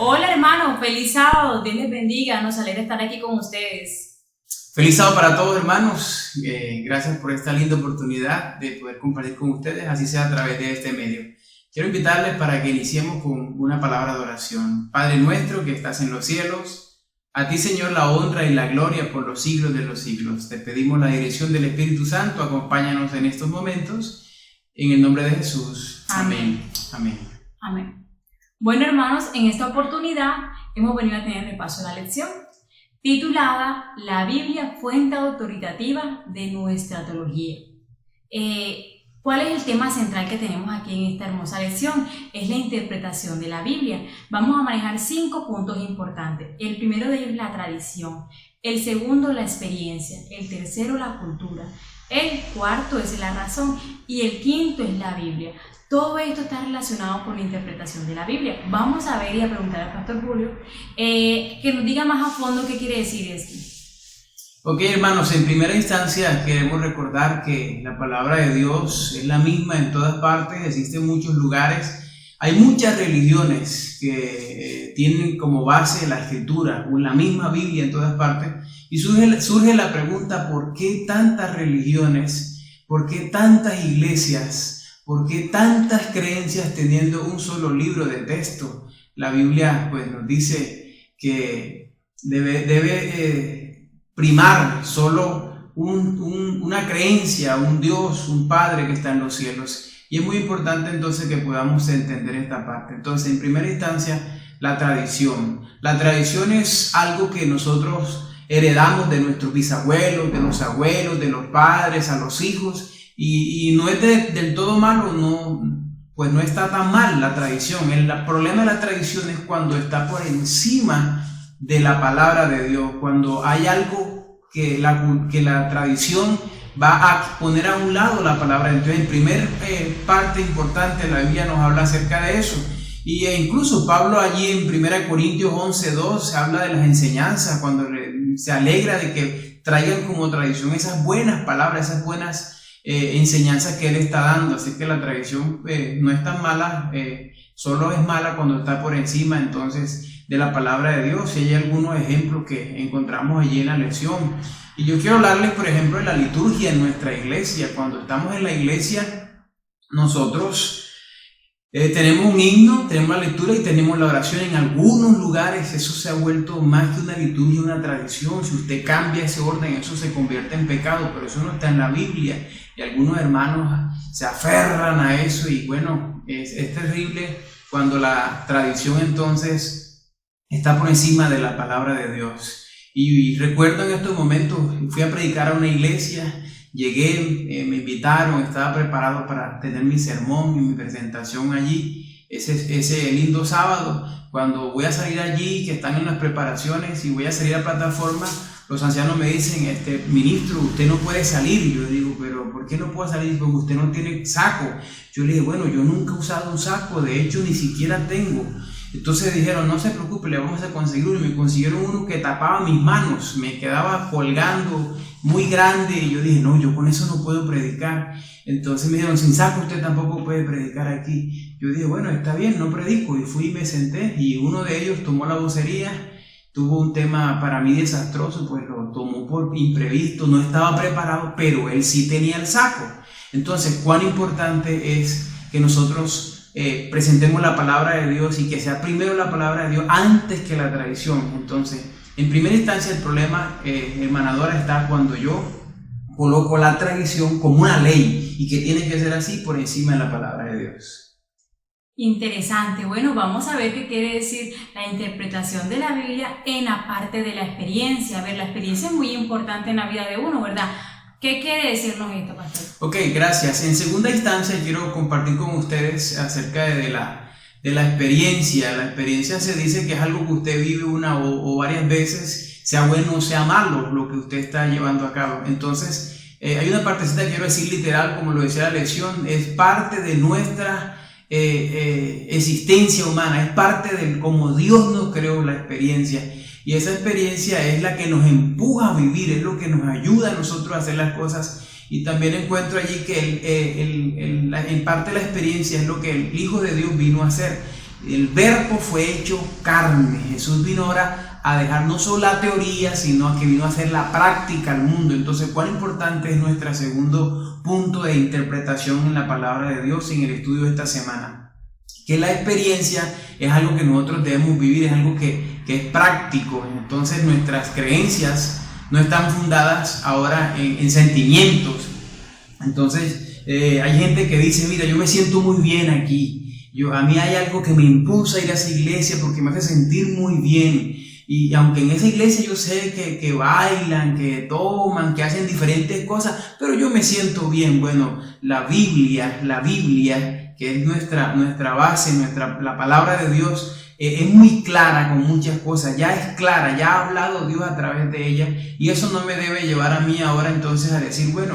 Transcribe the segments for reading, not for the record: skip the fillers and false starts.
Hola hermanos, feliz sábado, Dios les bendiga, nos alegra estar aquí con ustedes. Feliz sábado para todos hermanos, gracias por esta linda oportunidad de poder compartir con ustedes, así sea a través de este medio. Quiero invitarles para que iniciemos con una palabra de oración. Padre nuestro que estás en los cielos, a ti Señor la honra y la gloria por los siglos de los siglos. Te pedimos la dirección del Espíritu Santo, acompáñanos en estos momentos, en el nombre de Jesús. Amén. Amén. Amén. Bueno hermanos, en esta oportunidad hemos venido a tener repaso de la lección titulada La Biblia, fuente autoritativa de nuestra teología. ¿Cuál es el tema central que tenemos aquí en esta hermosa lección? Es la interpretación de la Biblia. Vamos a manejar 5 puntos importantes. El primero de ellos es la tradición, el segundo la experiencia, el tercero la cultura, el cuarto es la razón y el quinto es la Biblia. Todo esto está relacionado con la interpretación de la Biblia. Vamos a ver y a preguntar al Pastor Julio que nos diga más a fondo qué quiere decir esto. Ok hermanos, en primera instancia queremos recordar que la palabra de Dios es la misma en todas partes, existen muchos lugares. Hay muchas religiones que tienen como base la escritura, la misma Biblia en todas partes. Y surge la pregunta, ¿por qué tantas religiones? ¿Por qué tantas iglesias? ¿Por qué tantas creencias teniendo un solo libro de texto? La Biblia pues, nos dice que debe primar solo una creencia, un Dios, un Padre que está en los cielos. Y es muy importante entonces que podamos entender esta parte. Entonces, en primera instancia, la tradición. La tradición es algo que nosotros heredamos de nuestros bisabuelos, de los abuelos, de los padres a los hijos. Y no es del todo malo, pues no está tan mal la tradición. El problema de la tradición es cuando está por encima de la palabra de Dios, cuando hay algo que la tradición va a poner a un lado la palabra. Entonces, en primer parte importante, la Biblia nos habla acerca de eso. Y incluso Pablo allí en 1 Corintios 11:2 habla de las enseñanzas, cuando se alegra de que traigan como tradición esas buenas palabras, esas buenas enseñanzas que él está dando. Así que la tradición no es tan mala, solo es mala cuando está por encima entonces de la palabra de Dios. Y hay algunos ejemplos que encontramos allí en la lección. Y yo quiero hablarles, por ejemplo, de la liturgia en nuestra iglesia. Cuando estamos en la iglesia, nosotros tenemos un himno, tenemos la lectura y tenemos la oración. En algunos lugares eso se ha vuelto más que una liturgia, una tradición. Si usted cambia ese orden, eso se convierte en pecado, pero eso no está en la Biblia. Y algunos hermanos se aferran a eso y bueno, es terrible cuando la tradición entonces está por encima de la palabra de Dios. Y recuerdo en estos momentos, fui a predicar a una iglesia, llegué, me invitaron, estaba preparado para tener mi sermón y mi presentación allí, ese lindo sábado. Cuando voy a salir allí, que están en las preparaciones y voy a salir a la plataforma, los ancianos me dicen, ministro, usted no puede salir. Y yo digo, pero ¿por qué no puedo salir? Porque usted no tiene saco. Yo le dije, bueno, yo nunca he usado un saco, de hecho ni siquiera tengo. Entonces dijeron, no se preocupe, le vamos a conseguir uno. Y me consiguieron uno que tapaba mis manos, me quedaba colgando, muy grande. Y yo dije, no, yo con eso no puedo predicar. Entonces me dijeron, sin saco usted tampoco puede predicar aquí. Yo dije, bueno, está bien, no predico. Y fui y me senté y uno de ellos tomó la vocería. Tuvo un tema para mí desastroso, pues lo tomó por imprevisto, no estaba preparado, pero él sí tenía el saco. Entonces, cuán importante es que nosotros presentemos la palabra de Dios y que sea primero la palabra de Dios antes que la tradición. Entonces, en primera instancia, el problema, hermanadora, está cuando yo coloco la tradición como una ley y que tiene que ser así por encima de la palabra de Dios. Interesante. Bueno, vamos a ver qué quiere decir la interpretación de la Biblia en la parte de la experiencia. A ver, la experiencia es muy importante en la vida de uno, ¿verdad? ¿Qué quiere decirnos esto, pastor? Ok, gracias. En segunda instancia quiero compartir con ustedes acerca de la experiencia. La experiencia se dice que es algo que usted vive una o varias veces, sea bueno o sea malo lo que usted está llevando a cabo. Entonces, hay una partecita que quiero decir literal, como lo decía la lección, es parte de nuestra existencia humana, es parte de cómo Dios nos creó la experiencia. Y esa experiencia es la que nos empuja a vivir, es lo que nos ayuda a nosotros a hacer las cosas. Y también encuentro allí que en parte la experiencia es lo que el Hijo de Dios vino a hacer. el verbo fue hecho carne. Jesús vino ahora a dejar no solo la teoría, sino a que vino a hacer la práctica al mundo. Entonces, ¿cuán importante es nuestro segundo punto de interpretación en la palabra de Dios en el estudio de esta semana? Que la experiencia es algo que nosotros debemos vivir, es algo que es práctico. Entonces, nuestras creencias no están fundadas ahora en sentimientos. Entonces, hay gente que dice, mira, yo me siento muy bien aquí. A mí hay algo que me impulsa a ir a esa iglesia porque me hace sentir muy bien. Y aunque en esa iglesia yo sé que bailan, que toman, que hacen diferentes cosas, pero yo me siento bien. Bueno, la Biblia, que es nuestra base, la palabra de Dios, es muy clara con muchas cosas, ya es clara, ya ha hablado Dios a través de ella, y eso no me debe llevar a mí ahora entonces a decir, bueno,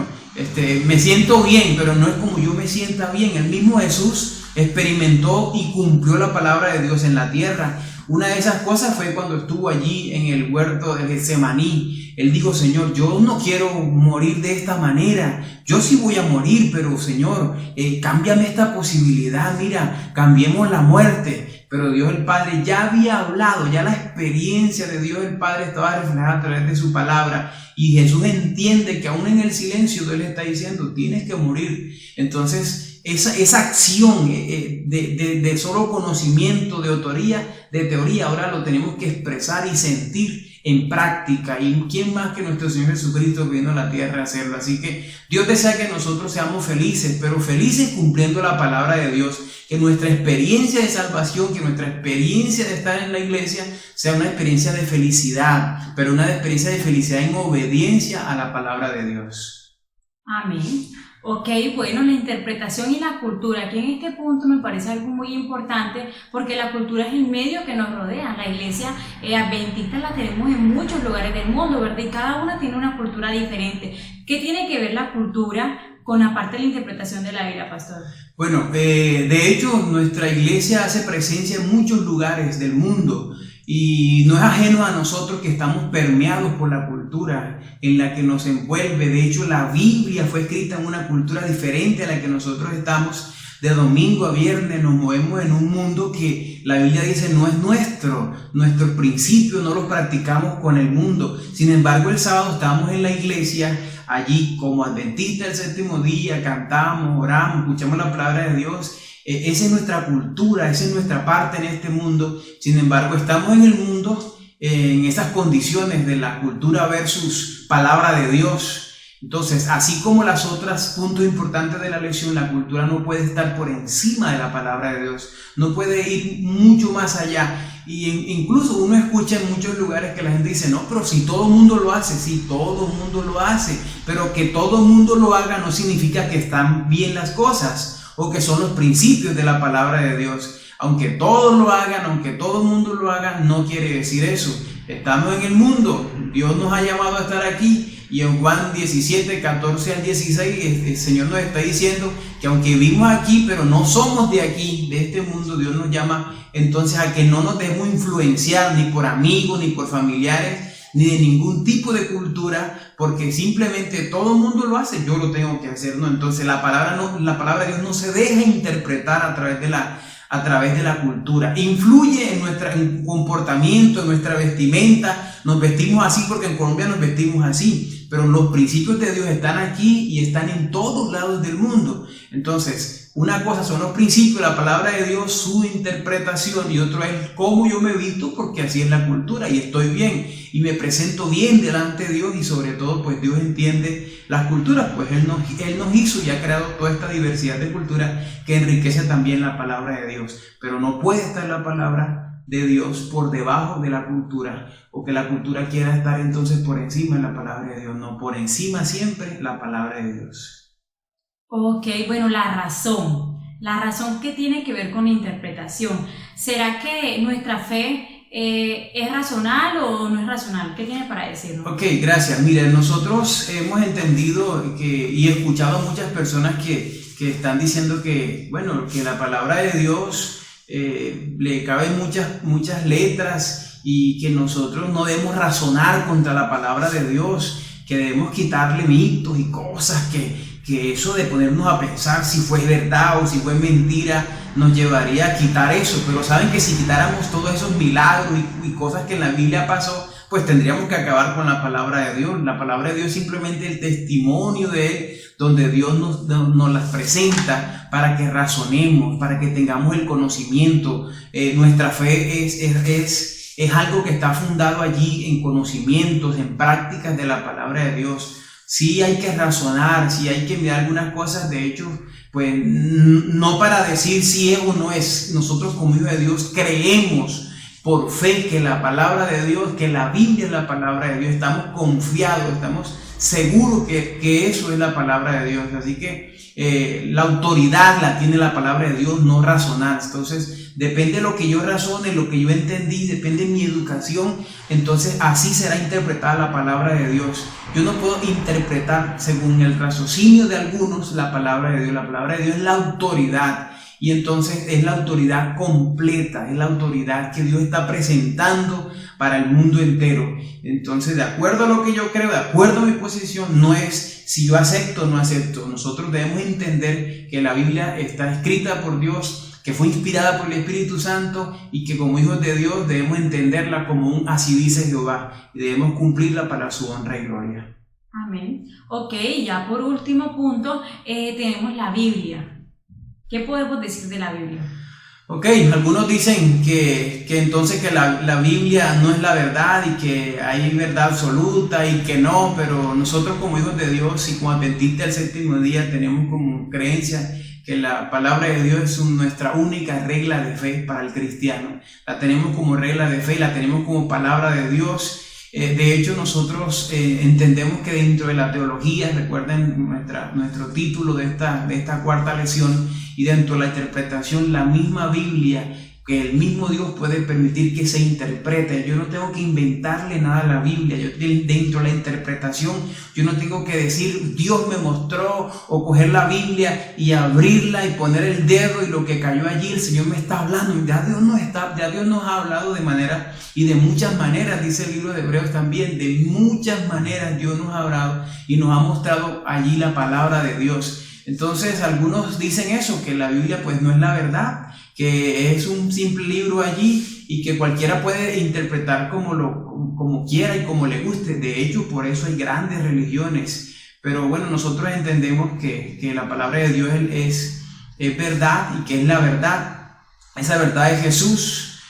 me siento bien, pero no es como yo me sienta bien. El mismo Jesús experimentó y cumplió la palabra de Dios en la tierra. Una de esas cosas fue cuando estuvo allí en el huerto de Getsemaní. Él dijo, Señor, yo no quiero morir de esta manera, yo sí voy a morir, pero Señor, cámbiame esta posibilidad, mira, cambiemos la muerte. Pero Dios el Padre ya había hablado, ya la experiencia de Dios el Padre estaba reflejada a través de su palabra, y Jesús entiende que aún en el silencio Dios le está diciendo, tienes que morir. Entonces, esa acción de solo conocimiento, de teoría, ahora lo tenemos que expresar y sentir en práctica. ¿Y quién más que nuestro Señor Jesucristo vino a la tierra a hacerlo? Así que Dios desea que nosotros seamos felices, pero felices cumpliendo la palabra de Dios. Que nuestra experiencia de salvación, que nuestra experiencia de estar en la iglesia sea una experiencia de felicidad, pero una experiencia de felicidad en obediencia a la palabra de Dios. Amén. Ok, bueno, la interpretación y la cultura, aquí en este punto me parece algo muy importante, porque la cultura es el medio que nos rodea. La iglesia adventista la tenemos en muchos lugares del mundo, ¿verdad? Y cada una tiene una cultura diferente. ¿Qué tiene que ver la cultura con la parte de la interpretación de la Biblia, pastor? Bueno, de hecho, nuestra iglesia hace presencia en muchos lugares del mundo. Y no es ajeno a nosotros que estamos permeados por la cultura en la que nos envuelve. De hecho, la Biblia fue escrita en una cultura diferente a la que nosotros estamos. De domingo a viernes nos movemos en un mundo que la Biblia dice no es nuestro. Nuestros principios no los practicamos con el mundo. Sin embargo, el sábado estamos en la iglesia, allí como adventistas del séptimo día, cantamos, oramos, escuchamos la palabra de Dios. Esa es nuestra cultura, esa es nuestra parte en este mundo. Sin embargo, estamos en el mundo en esas condiciones de la cultura versus palabra de Dios. Entonces, así como las otras puntos importantes de la lección, la cultura no puede estar por encima de la palabra de Dios, no puede ir mucho más allá. Y incluso uno escucha en muchos lugares que la gente dice, no, pero si todo el mundo lo hace, sí, todo el mundo lo hace, pero que todo el mundo lo haga no significa que están bien las cosas o que son los principios de la palabra de Dios. Aunque todos lo hagan, aunque todo el mundo lo haga, no quiere decir eso. Estamos en el mundo, Dios nos ha llamado a estar aquí. Y en Juan 17, 14 al 16, el Señor nos está diciendo que aunque vivimos aquí, pero no somos de aquí, de este mundo, Dios nos llama entonces a que no nos dejemos influenciar ni por amigos, ni por familiares, ni de ningún tipo de cultura, porque simplemente todo el mundo lo hace, yo lo tengo que hacer, ¿no? Entonces la palabra de Dios no se deja interpretar a través de la cultura. Influye en nuestro comportamiento, en nuestra vestimenta. Nos vestimos así porque en Colombia nos vestimos así, pero los principios de Dios están aquí y están en todos lados del mundo. Entonces, una cosa son los principios, la palabra de Dios, su interpretación, y otro es cómo yo me visto, porque así es la cultura y estoy bien y me presento bien delante de Dios, y sobre todo pues Dios entiende las culturas, pues Él nos hizo y ha creado toda esta diversidad de culturas que enriquece también la palabra de Dios. Pero no puede estar la palabra de Dios por debajo de la cultura, o que la cultura quiera estar entonces por encima de la palabra de Dios. No, por encima siempre la palabra de Dios. Ok, bueno, la razón que tiene que ver con la interpretación. ¿Será que nuestra fe es racional o no es racional? ¿Qué tiene para decirnos? Ok, gracias. Miren, nosotros hemos entendido y escuchado a muchas personas que están diciendo que, bueno, que la palabra de Dios le caben muchas letras, y que nosotros no debemos razonar contra la palabra de Dios, que debemos quitarle mitos y cosas que que eso de ponernos a pensar si fue verdad o si fue mentira nos llevaría a quitar eso, pero saben que si quitáramos todos esos milagros y cosas que en la Biblia pasó, pues tendríamos que acabar con la palabra de Dios. La palabra de Dios es simplemente el testimonio de Él, donde Dios nos las presenta para que razonemos, para que tengamos el conocimiento. Nuestra fe es algo que está fundado allí en conocimientos, en prácticas de la palabra de Dios. Sí hay que razonar, sí hay que mirar algunas cosas, de hecho, pues no para decir si es o no es. Nosotros como hijos de Dios creemos por fe que la palabra de Dios, que la Biblia es la palabra de Dios, estamos confiados, estamos seguros que eso es la palabra de Dios. Así que la autoridad la tiene la palabra de Dios, no razonar. Entonces depende de lo que yo razone, lo que yo entendí, depende de mi educación, entonces así será interpretada la palabra de Dios. Yo no puedo interpretar según el raciocinio de algunos la palabra de Dios. La palabra de Dios es la autoridad. Y entonces es la autoridad completa, es la autoridad que Dios está presentando para el mundo entero. Entonces, de acuerdo a lo que yo creo, de acuerdo a mi posición, no es si yo acepto o no acepto. Nosotros debemos entender que la Biblia está escrita por Dios, que fue inspirada por el Espíritu Santo y que como hijos de Dios debemos entenderla como un así dice Jehová y debemos cumplirla para su honra y gloria. Amén. Ok, ya por último punto tenemos la Biblia. ¿Qué podemos decir de la Biblia? Ok, algunos dicen que entonces que la Biblia no es la verdad y que hay verdad absoluta y que no, pero nosotros como hijos de Dios y como adventistas del séptimo día tenemos como creencia que la palabra de Dios es nuestra única regla de fe para el cristiano. La tenemos como regla de fe y la tenemos como palabra de Dios. De hecho, nosotros entendemos que dentro de la teología, recuerden nuestro título de esta cuarta lección, y dentro de la interpretación, la misma Biblia, que el mismo Dios puede permitir que se interprete. Yo no tengo que inventarle nada a la Biblia. Dentro de la interpretación, yo no tengo que decir Dios me mostró, o coger la Biblia y abrirla y poner el dedo y lo que cayó allí, el Señor me está hablando. Ya Dios nos ha hablado de manera y de muchas maneras, dice el libro de Hebreos también, de muchas maneras Dios nos ha hablado y nos ha mostrado allí la palabra de Dios. Entonces algunos dicen eso, que la Biblia pues no es la verdad, que es un simple libro allí y que cualquiera puede interpretar como quiera y como le guste. De hecho, por eso hay grandes religiones. Pero bueno, nosotros entendemos que la palabra de Dios es verdad y que es la verdad. Esa verdad es Jesús.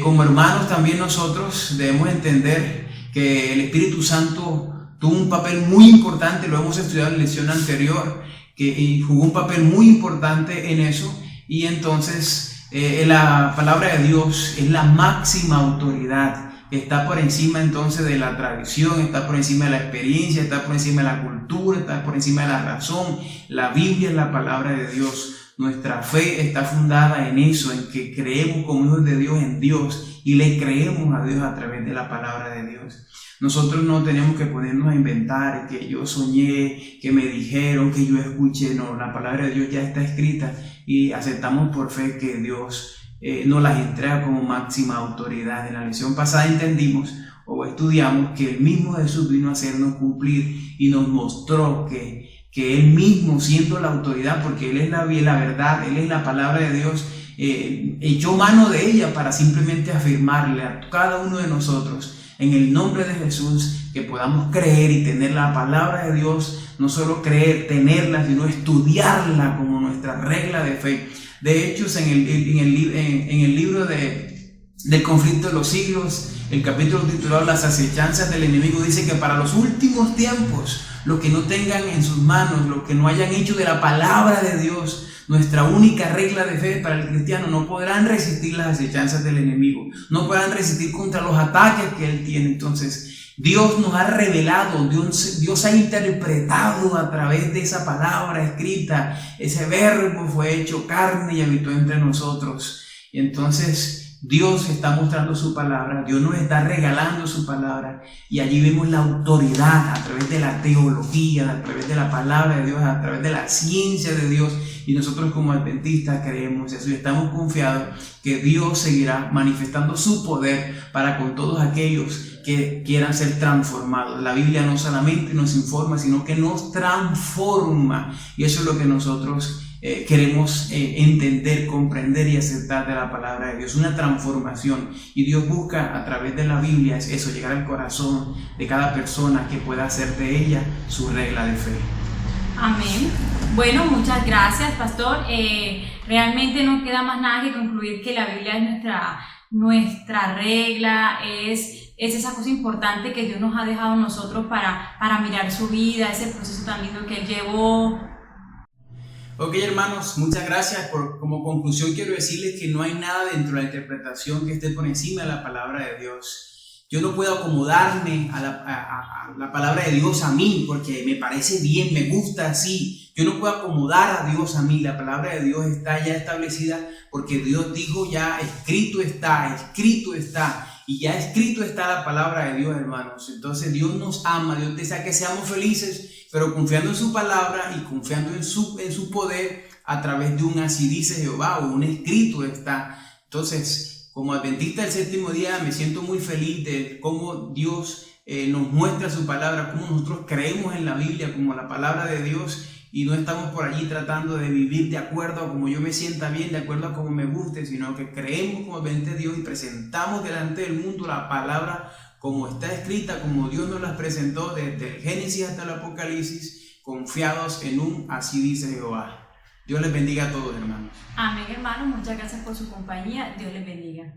Como hermanos también nosotros debemos entender que el Espíritu Santo tuvo un papel muy importante, lo hemos estudiado en la lección anterior, que jugó un papel muy importante en eso. Y entonces la palabra de Dios es la máxima autoridad, está por encima entonces de la tradición, está por encima de la experiencia, está por encima de la cultura, está por encima de la razón. La Biblia es la palabra de Dios. Nuestra fe está fundada en eso, en que creemos como hijos de Dios en Dios y le creemos a Dios a través de la palabra de Dios. Nosotros no tenemos que ponernos a inventar que yo soñé, que me dijeron, que yo escuché. No, la palabra de Dios ya está escrita y aceptamos por fe que Dios nos las entrega como máxima autoridad. En la lección pasada entendimos o estudiamos que el mismo Jesús vino a hacernos cumplir y nos mostró que Él mismo, siendo la autoridad, porque Él es la verdad, Él es la palabra de Dios, echó mano de ella para simplemente afirmarle a cada uno de nosotros, en el nombre de Jesús, que podamos creer y tener la palabra de Dios, no solo creer, tenerla, sino estudiarla como nuestra regla de fe. De hecho, en el libro del conflicto de los siglos, el capítulo titulado Las acechanzas del enemigo, dice que para los últimos tiempos, los que no tengan en sus manos, los que no hayan hecho de la palabra de Dios nuestra única regla de fe para el cristiano, no podrán resistir las acechanzas del enemigo, no podrán resistir contra los ataques que él tiene. Entonces Dios nos ha revelado, Dios ha interpretado a través de esa palabra escrita. Ese verbo fue hecho carne y habitó entre nosotros. Y entonces Dios está mostrando su palabra, Dios nos está regalando su palabra y allí vemos la autoridad a través de la teología, a través de la palabra de Dios, a través de la ciencia de Dios, y nosotros como adventistas creemos eso y estamos confiados que Dios seguirá manifestando su poder para con todos aquellos que quieran ser transformados. La Biblia no solamente nos informa, sino que nos transforma, y eso es lo que nosotros queremos entender, comprender y aceptar de la palabra de Dios, una transformación, y Dios busca a través de la Biblia es eso, llegar al corazón de cada persona que pueda hacer de ella su regla de fe. Amén. Bueno, muchas gracias, pastor. Realmente no queda más nada que concluir que la Biblia es nuestra regla, es esa cosa importante que Dios nos ha dejado a nosotros para mirar su vida, ese proceso tan lindo que Él llevó. Ok, hermanos, muchas gracias. Como conclusión quiero decirles que no hay nada dentro de la interpretación que esté por encima de la palabra de Dios. Yo no puedo acomodarme a la palabra de Dios a mí porque me parece bien, me gusta así. Yo no puedo acomodar a Dios a mí. La palabra de Dios está ya establecida porque Dios dijo ya, escrito está, y ya escrito está la palabra de Dios, hermanos. Entonces Dios nos ama, Dios desea que seamos felices, pero confiando en su palabra y confiando en su poder a través de un así dice Jehová o un escrito está. Entonces, como adventista del séptimo día me siento muy feliz de cómo Dios nos muestra su palabra, cómo nosotros creemos en la Biblia como la palabra de Dios y no estamos por allí tratando de vivir de acuerdo a como yo me sienta bien, de acuerdo a como me guste, sino que creemos como adventistas de Dios y presentamos delante del mundo la palabra como está escrita, como Dios nos las presentó desde el Génesis hasta el Apocalipsis, confiados en un así dice Jehová. Dios les bendiga a todos, hermanos. Amén, hermanos. Muchas gracias por su compañía. Dios les bendiga.